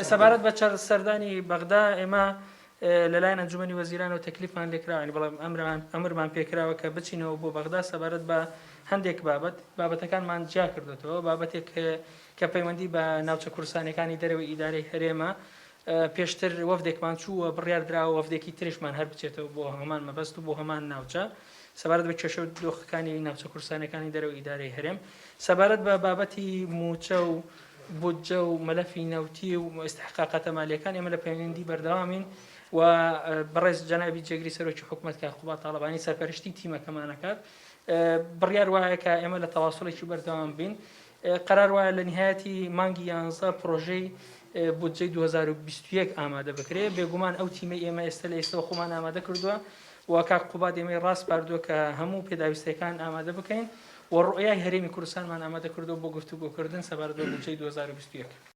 سەبارەت بە سەردانی بەغدا ئێمە لەلایەن ئەنجومەنی وەزیرانەوە تەکلیفمان لێکراوە، بەڵام ئەمرمان پێکراوە کە بچینەوە بۆ بەغدا سەبارەت بە هەندێک بابەتەکانمان جیا کردوێتەوە. بابەتێک کە پەیوەندی بە ناوچە کوردستانەکانی دەرەوەی ئیدارەی هەرێمە پێشتر وەفدێکمان چووە بڕیار دراوە وەفدێکی تریشمان هەر بچێتەوە بۆ هەمان مەبەست و بۆ هەمان ناوچە سەبارەت بە کێشە و دۆخەکانی ناوچە کوردستانەکانی دەرەوەی ئیدارەی هەرێم. سەبارەت بە بابەتی موچە و بودجە و مەلەفی نەوتی و ئستحقاقاتە مالیەکان ئێمە لە پەیوەندی بەردەوامین و بەڕێز جەنابی جێگری سەرۆکی حکوومەت کە خوبا تاڵەبانی سەرپەرشتی تیمەکەمانەکات بڕیار وایە کە ئێمە لە تەواصلێکی بەردەوام بین. قەرار وایە لە نهایەتی مانگی 11 پرۆژەی بودجەی 2021 ئامادە بکرێت. بێگومان ئەو تیمەی ئێمە ئێستا لە ئێستەوە خۆمان ئامادە کردووە و کاک قوبات ئێمەی ڕاست پاردووە کە هەموو پێداویستەکان ئامادە بکەین و ڕۆیای هەرێمی کوردستانمان ئامادە کردو بۆ گفتوگۆکردن سەبارەت بە بودجەی 2021.